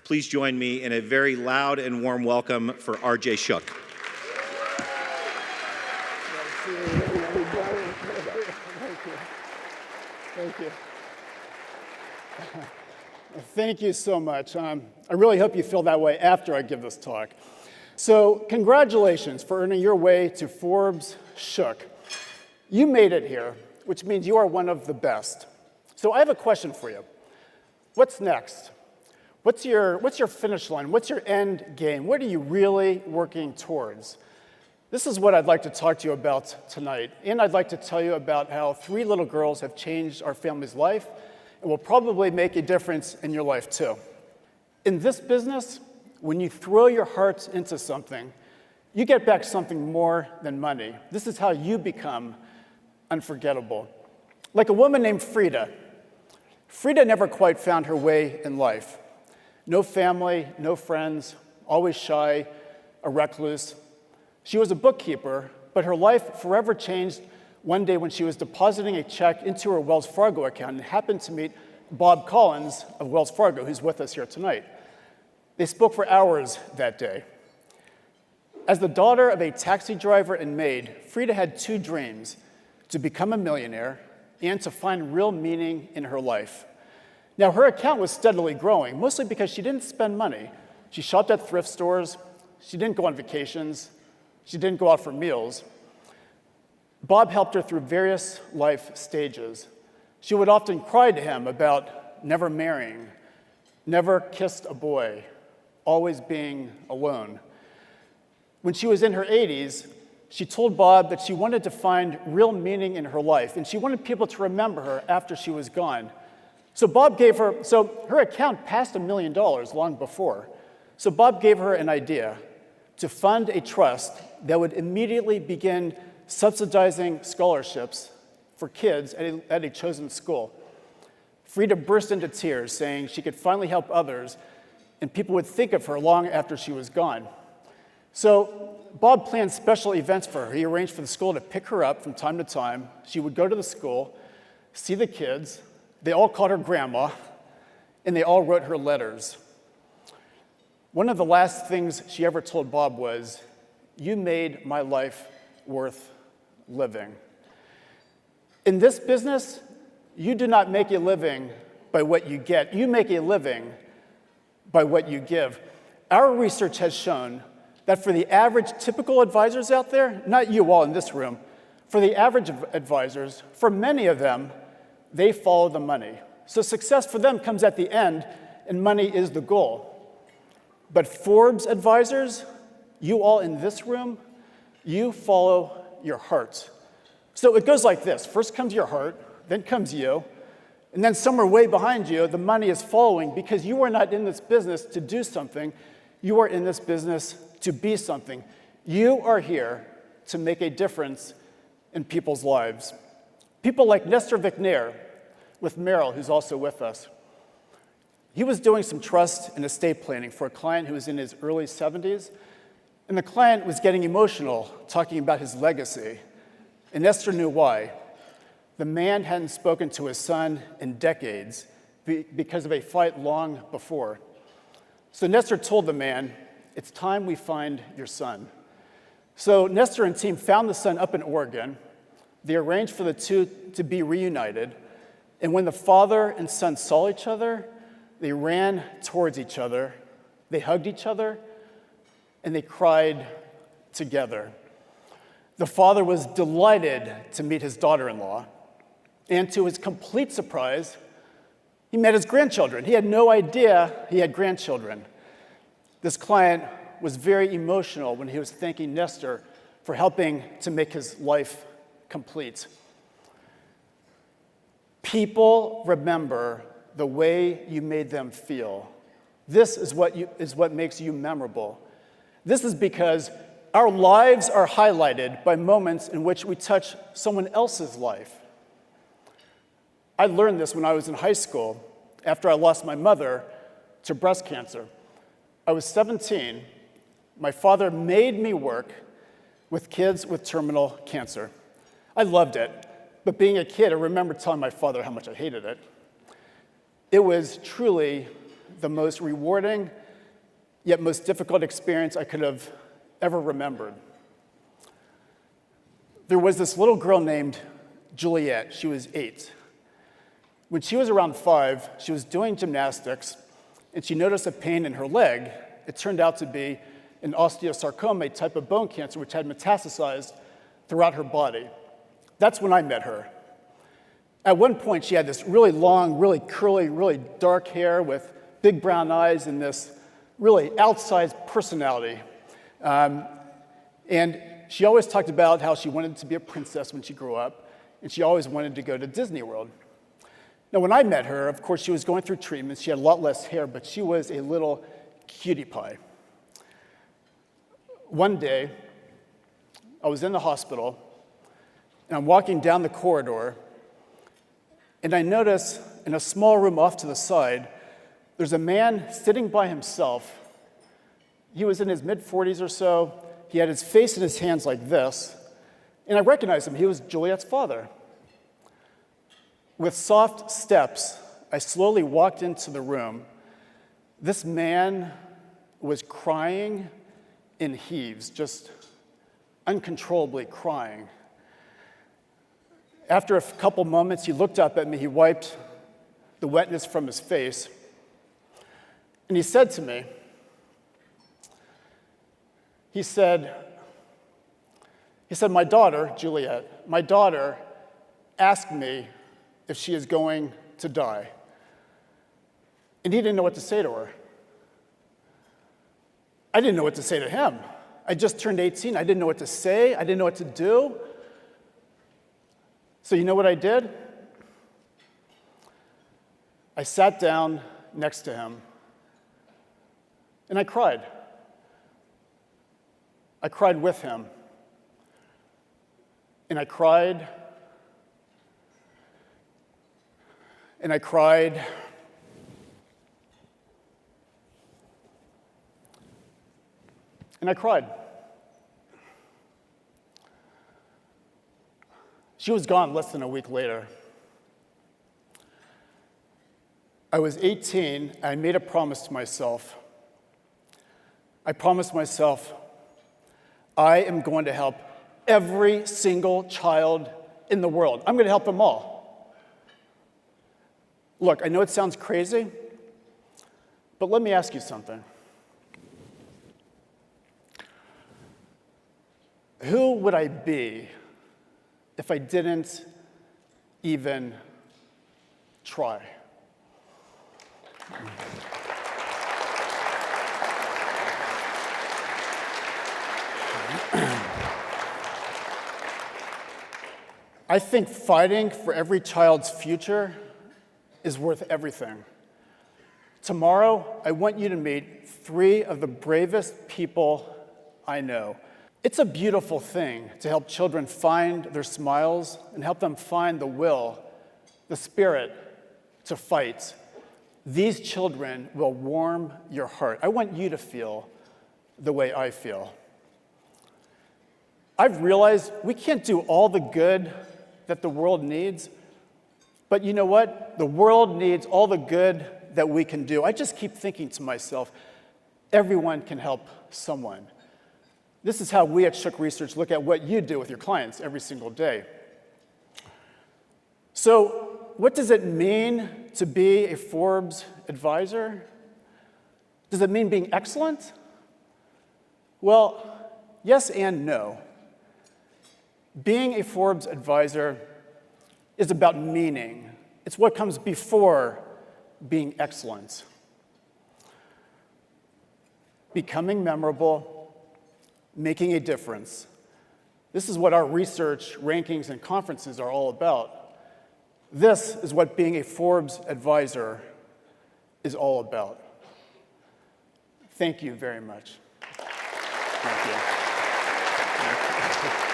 Please join me in a very loud and warm welcome for RJ Shook. Thank you. Thank you so much. I really hope you feel that way after I give this talk. So congratulations for earning your way to Forbes Shook. You made it here, which means you are one of the best. So I have a question for you. What's next? What's your finish line? What's your end game? What are you really working towards? This is what I'd like to talk to you about tonight. And I'd like to tell you about how 3 little girls have changed our family's life and will probably make a difference in your life too. In this business, when you throw your heart into something, you get back something more than money. This is how you become unforgettable. Like a woman named Frida. Frida never quite found her way in life. No family, no friends, always shy, a recluse. She was a bookkeeper, but her life forever changed one day when she was depositing a check into her Wells Fargo account and happened to meet Bob Collins of Wells Fargo, who's with us here tonight. They spoke for hours that day. As the daughter of a taxi driver and maid, Frida had 2 dreams: to become a millionaire and to find real meaning in her life. Now, her account was steadily growing, mostly because she didn't spend money. She shopped at thrift stores, she didn't go on vacations, she didn't go out for meals. Bob helped her through various life stages. She would often cry to him about never marrying, never kissed a boy, always being alone. When she was in her 80s, she told Bob that she wanted to find real meaning in her life, and she wanted people to remember her after she was gone. So her account passed $1 million long before. So Bob gave her an idea to fund a trust that would immediately begin subsidizing scholarships for kids at a chosen school. Frida burst into tears, saying she could finally help others, and people would think of her long after she was gone. So Bob planned special events for her. He arranged for the school to pick her up from time to time. She would go to the school, see the kids. They all called her grandma, and they all wrote her letters. One of the last things she ever told Bob was, "You made my life worth living." In this business, you do not make a living by what you get. You make a living by what you give. Our research has shown that for the average typical advisors out there, not you all in this room, for the average advisors, for many of them, they follow the money. So success for them comes at the end, and money is the goal. But Forbes advisors, you all in this room, you follow your heart. So it goes like this. First comes your heart, then comes you, and then somewhere way behind you, the money is following because you are not in this business to do something. You are in this business to be something. You are here to make a difference in people's lives. People like Nestor Vicnair with Merrill, who's also with us. He was doing some trust and estate planning for a client who was in his early 70s, and the client was getting emotional talking about his legacy. And Nestor knew why. The man hadn't spoken to his son in decades because of a fight long before. So Nestor told the man, "It's time we find your son." So Nestor and team found the son up in Oregon. They arranged for the two to be reunited. And when the father and son saw each other, they ran towards each other, they hugged each other, and they cried together. The father was delighted to meet his daughter-in-law. And to his complete surprise, he met his grandchildren. He had no idea he had grandchildren. This client was very emotional when he was thanking Nestor for helping to make his life complete. People remember the way you made them feel. This is what makes you memorable. This is because our lives are highlighted by moments in which we touch someone else's life. I learned this when I was in high school after I lost my mother to breast cancer. I was 17. My father made me work with kids with terminal cancer. I loved it, but being a kid, I remember telling my father how much I hated it. It was truly the most rewarding, yet most difficult experience I could have ever remembered. There was this little girl named Juliet. She was 8. When she was around 5, she was doing gymnastics, and she noticed a pain in her leg. It turned out to be an osteosarcoma, a type of bone cancer, which had metastasized throughout her body. That's when I met her. At one point, she had this really long, really curly, really dark hair with big brown eyes and this really outsized personality. And she always talked about how she wanted to be a princess when she grew up, and she always wanted to go to Disney World. Now, when I met her, of course, she was going through treatments. She had a lot less hair, but she was a little cutie pie. One day, I was in the hospital, and I'm walking down the corridor, and I notice in a small room off to the side, there's a man sitting by himself. He was in his mid-40s or so. He had his face in his hands like this, and I recognized him. He was Juliet's father. With soft steps, I slowly walked into the room. This man was crying in heaves, just uncontrollably crying. After a couple moments, he looked up at me. He wiped the wetness from his face, and he said to me, he said, my daughter, Juliet, my daughter asked me if she is going to die. And he didn't know what to say to her. I didn't know what to say to him. I just turned 18. I didn't know what to say. I didn't know what to do. So you know what I did? I sat down next to him, and I cried. I cried with him. And I cried, and I cried, and I cried. She was gone less than a week later. I was 18, and I made a promise to myself. I promised myself, I am going to help every single child in the world. I'm going to help them all. Look, I know it sounds crazy, but let me ask you something. Who would I be if I didn't even try? I think fighting for every child's future is worth everything. Tomorrow, I want you to meet 3 of the bravest people I know. It's a beautiful thing to help children find their smiles and help them find the will, the spirit to fight. These children will warm your heart. I want you to feel the way I feel. I've realized we can't do all the good that the world needs, but you know what? The world needs all the good that we can do. I just keep thinking to myself, everyone can help someone. This is how we at Shook Research look at what you do with your clients every single day. So, what does it mean to be a Forbes advisor? Does it mean being excellent? Well, yes and no. Being a Forbes advisor is about meaning. It's what comes before being excellent. Becoming memorable, making a difference. This is what our research, rankings, and conferences are all about. This is what being a Forbes advisor is all about. Thank you very much. Thank you.